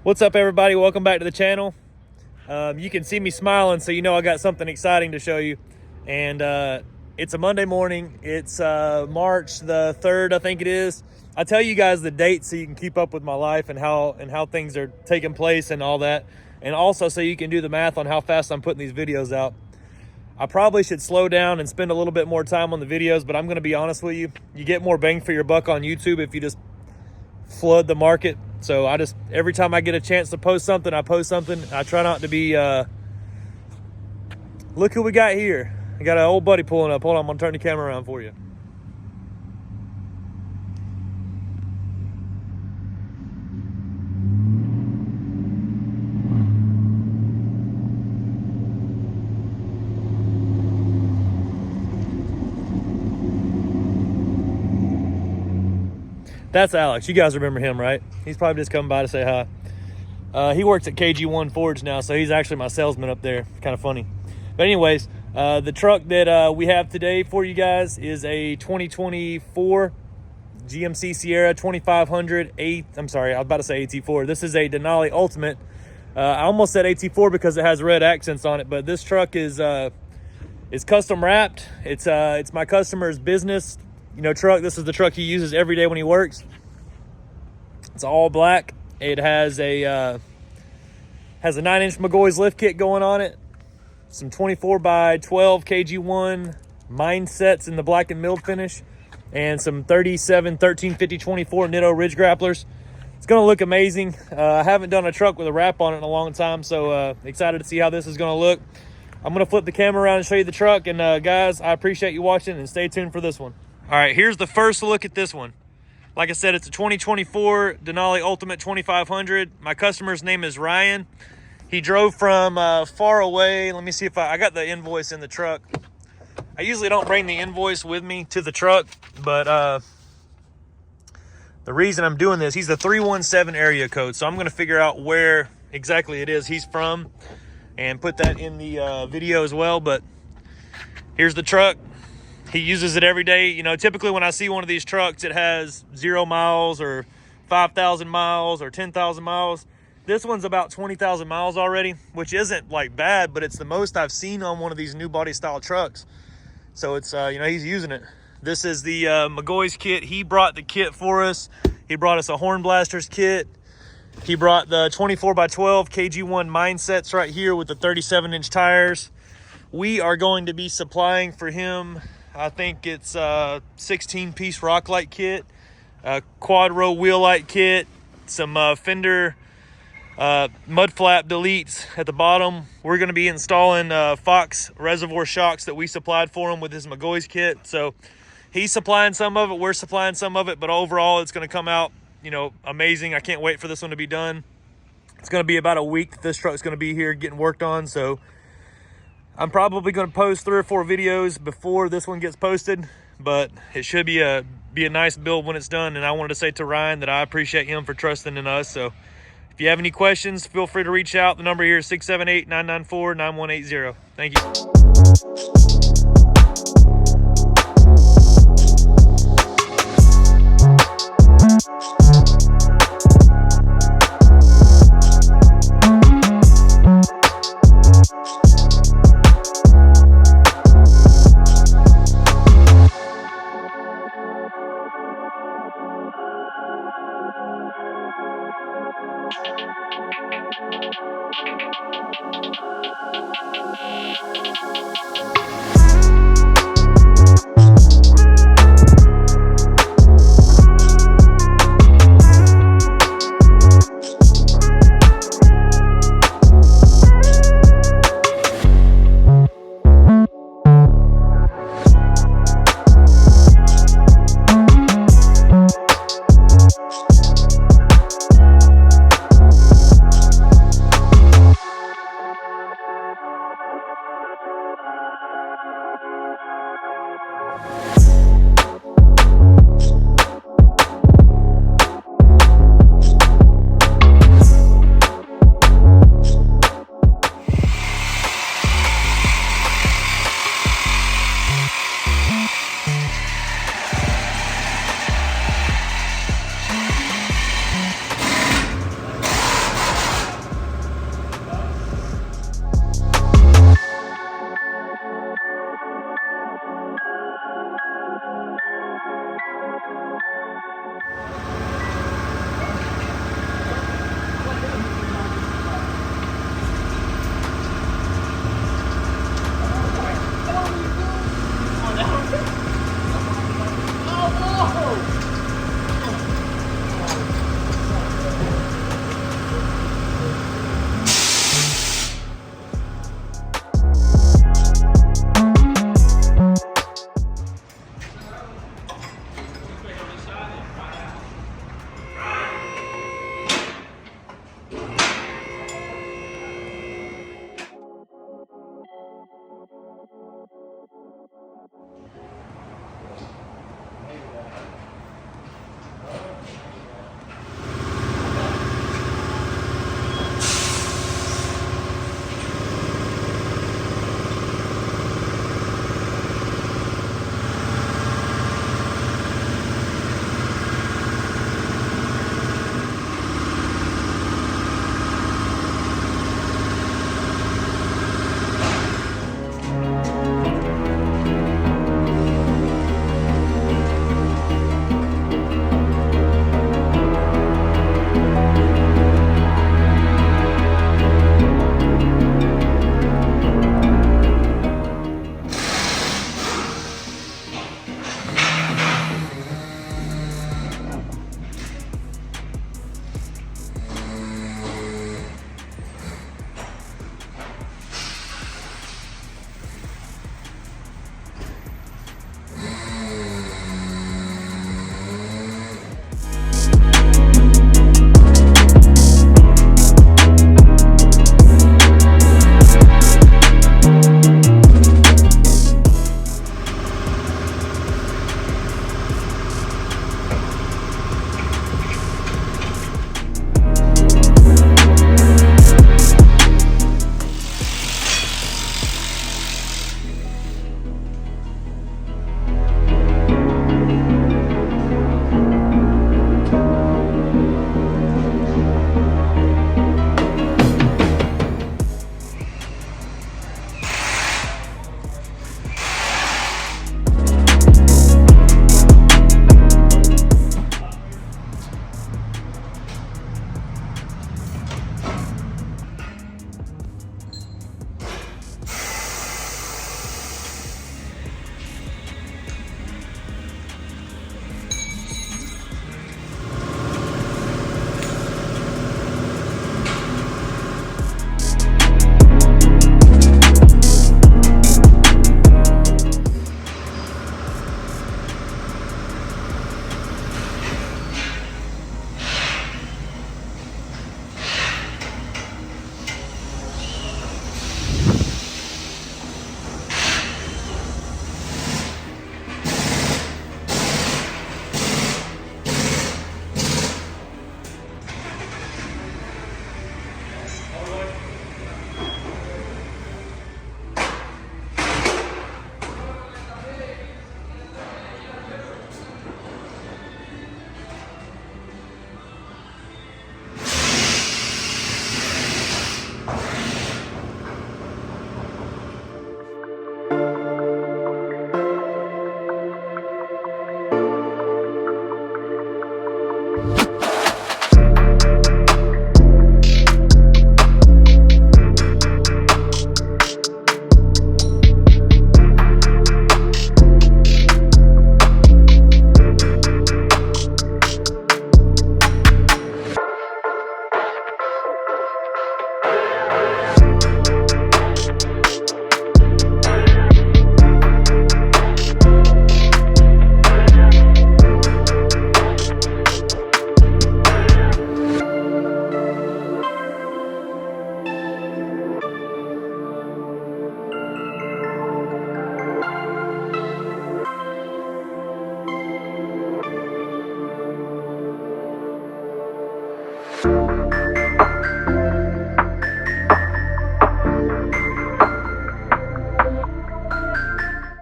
What's up, everybody? Welcome back to the channel. You can see me smiling, so you know I got something exciting to show you. And it's a Monday morning. It's March the 3rd, I think it is. I tell you guys the date so you can keep up with my life and how things are taking place and all that. And also so you can do the math on how fast I'm putting these videos out. I probably should slow down and spend a little bit more time on the videos, but I'm going to be honest with you. You get more bang for your buck on YouTube if you just flood the market. So every time I get a chance to post something, I post something. I try not to be, look who we got here. I got an old buddy pulling up. Hold on, I'm gonna turn the camera around for you. That's Alex. You guys remember him, right? He's probably just coming by to say hi. He works at KG1 Forge now, so he's actually my salesman up there. Kind of funny. But anyways, the truck that we have today for you guys is a 2024 GMC Sierra 2500 I'm sorry, I was about to say AT4. This is a Denali Ultimate. I almost said AT4 because it has red accents on it, but this truck is custom wrapped. It's my customer's business truck. This is the truck he uses every day when he works. It's all black. It has a 9-inch McGaughys lift kit going on it. Some 24x12 KG1 mindsets in the black and milled finish, and some 37 1350 24 Nitto ridge grapplers. It's gonna look amazing. I haven't done a truck with a wrap on it in a long time, so excited to see how this is gonna look. I'm gonna flip the camera around and show you the truck, and guys, I appreciate you watching, and stay tuned for this one. All right, here's the first look at this one. Like I said, it's a 2024 Denali Ultimate 2500. My customer's name is Ryan. He drove from far away. Let me see if I got the invoice in the truck. I usually don't bring the invoice with me to the truck, but the reason I'm doing this, he's the 317 area code, so I'm gonna figure out where exactly it is he's from and put that in the video as well. But here's the truck. He uses it every day. Typically when I see one of these trucks, it has 0 miles or 5,000 miles or 10,000 miles. This one's about 20,000 miles already, which isn't like bad, but it's the most I've seen on one of these new body style trucks. So it's, he's using it. This is the McGaughys kit. He brought the kit for us. He brought us a Horn Blasters kit. He brought the 24x12 KG1 mindsets right here with the 37-inch tires. We are going to be supplying for him, I think it's a 16-piece rock light kit, a quad row wheel light kit, some fender mud flap deletes at the bottom. We're going to be installing Fox reservoir shocks that we supplied for him with his McGaughys kit. So he's supplying some of it, we're supplying some of it, but overall it's going to come out, amazing. I can't wait for this one to be done. It's going to be about a week this truck's going to be here getting worked on, so I'm probably going to post 3 or 4 videos before this one gets posted, but it should be a nice build when it's done. And I wanted to say to Ryan that I appreciate him for trusting in us. So if you have any questions, feel free to reach out. The number here is 678-994-9180. Thank you.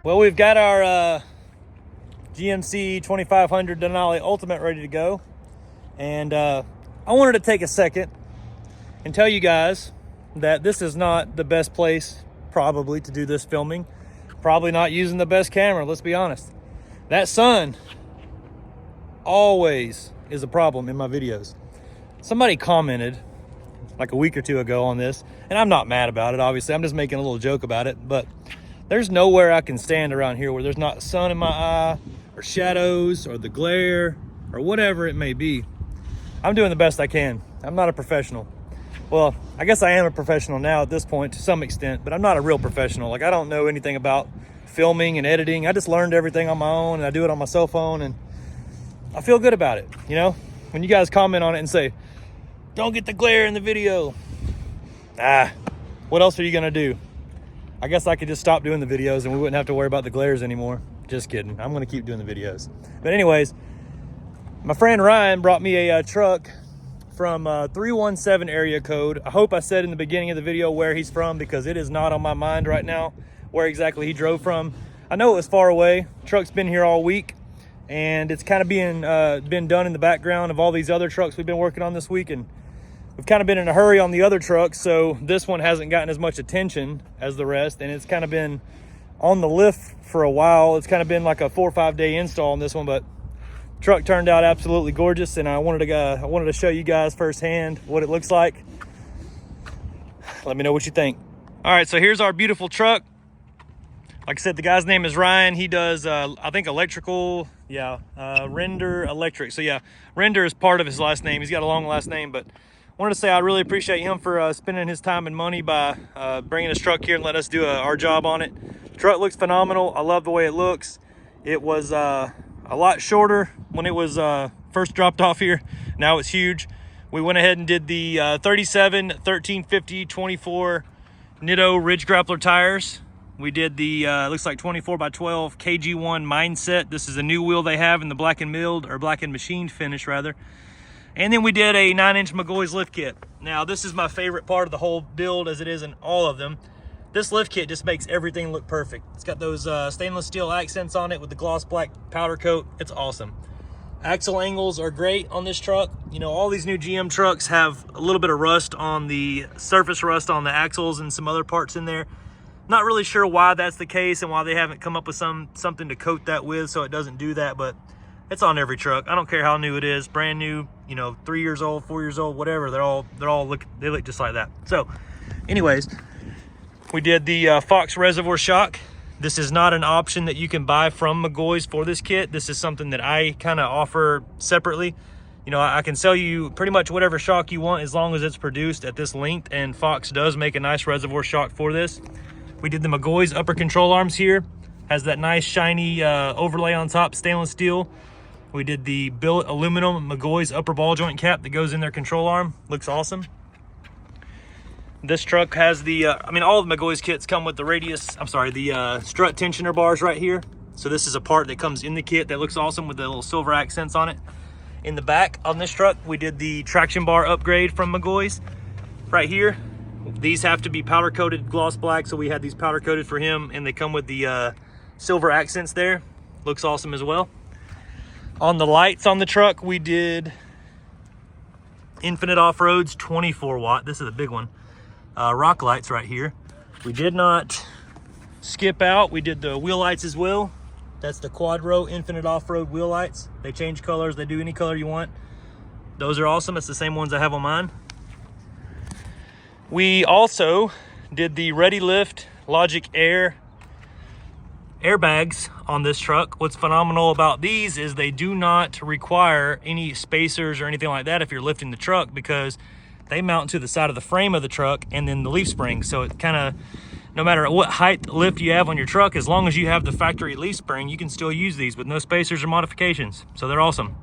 Well, we've got our GMC 2500 Denali Ultimate ready to go. And I wanted to take a second and tell you guys that this is not the best place probably to do this filming. Probably not using the best camera, let's be honest. That sun always is a problem in my videos. Somebody commented like a week or two ago on this, and I'm not mad about it, obviously. I'm just making a little joke about it, but there's nowhere I can stand around here where there's not sun in my eye or shadows or the glare or whatever it may be. I'm doing the best I can. I'm not a professional. Well, I guess I am a professional now at this point to some extent, but I'm not a real professional. Like, I don't know anything about filming and editing. I just learned everything on my own, and I do it on my cell phone, and I feel good about it. You know, when you guys comment on it and say, don't get the glare in the video. What else are you gonna do? I guess I could just stop doing the videos and we wouldn't have to worry about the glares anymore. Just kidding. I'm gonna keep doing the videos. But anyways, my friend Ryan brought me a truck from 317 area code. I hope I said in the beginning of the video where he's from, because it is not on my mind right now where exactly he drove from. I know it was far away. Truck's been here all week, and it's kind of been done in the background of all these other trucks we've been working on this week, and we've kind of been in a hurry on the other trucks, so this one hasn't gotten as much attention as the rest, and it's kind of been on the lift for a while. It's kind of been like a 4 or 5 day install on this one, but truck turned out absolutely gorgeous, and I wanted to show you guys firsthand what it looks like. Let me know what you think. All right, so here's our beautiful truck. Like I said, the guy's name is Ryan. He does, I think, electrical, Render Electric. So yeah, Render is part of his last name. He's got a long last name, but I wanted to say I really appreciate him for spending his time and money by bringing his truck here and let us do our job on it. The truck looks phenomenal. I love the way it looks. It was a lot shorter when it was first dropped off here. Now it's huge. We went ahead and did the 37, 1350, 24 Nitto Ridge Grappler tires. We did the, looks like 24 by 12 KG1 Mindset. This is a new wheel they have in the black and milled, or black and machined finish rather. And then we did a 9-inch McGaughys lift kit. Now this is my favorite part of the whole build, as it is in all of them. This lift kit just makes everything look perfect. It's got those stainless steel accents on it with the gloss black powder coat. It's awesome. Axle angles are great on this truck. You know, all these new GM trucks have a little bit of rust on the surface, rust on the axles and some other parts in there. Not really sure why that's the case and why they haven't come up with something to coat that with so it doesn't do that, but it's on every truck. I don't care how new it is, brand new, you know, 3 years old, 4 years old, whatever. They look just like that. So anyways, we did the Fox reservoir shock. This is not an option that you can buy from McGaughys for this kit. This is something that I kind of offer separately. You know, I can sell you pretty much whatever shock you want as long as it's produced at this length, and Fox does make a nice reservoir shock for this. We did the McGaughys upper control arms here. Has that nice shiny overlay on top, stainless steel. We did the billet aluminum McGaughys upper ball joint cap that goes in their control arm. Looks awesome. This truck has the, all of the McGaughys kits come with the strut tensioner bars right here. So this is a part that comes in the kit that looks awesome with the little silver accents on it. In the back on this truck, we did the traction bar upgrade from McGaughys right here. These have to be powder coated gloss black, so we had these powder coated for him, and they come with the silver accents there. Looks awesome as well. On the lights on the truck, we did Infinite Off-Road's 24 watt. This is a big one. Rock lights right here. We did not skip out. We did the wheel lights as well. That's the quad row Infinite Off-Road wheel lights. They change colors. They do any color you want. Those are awesome. It's the same ones I have on mine. We also did the Ready Lift Logic Air airbags on this truck. What's phenomenal about these is they do not require any spacers or anything like that if you're lifting the truck, because they mount to the side of the frame of the truck and then the leaf spring. So it kind of, no matter what height lift you have on your truck, as long as you have the factory leaf spring, you can still use these with no spacers or modifications. So they're awesome.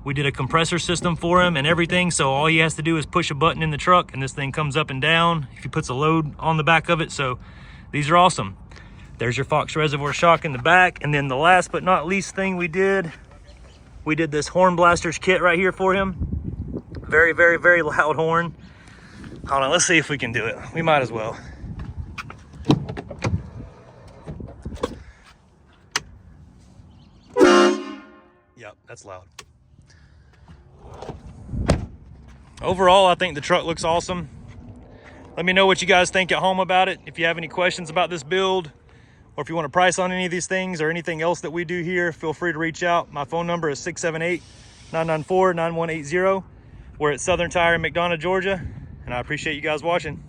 We did a compressor system for him and everything, so all he has to do is push a button in the truck and this thing comes up and down if he puts a load on the back of it. So these are awesome. There's your Fox reservoir shock in the back. And then the last but not least thing we did this horn blasters kit right here for him. Very, very, very loud horn. Hold on, let's see if we can do it. We might as well. That's loud. Overall, I think the truck looks awesome. Let me know what you guys think at home about it. If you have any questions about this build, or if you want a price on any of these things or anything else that we do here, feel free to reach out. My phone number is 678-994-9180. We're at Southern Tire in McDonough, Georgia, and I appreciate you guys watching.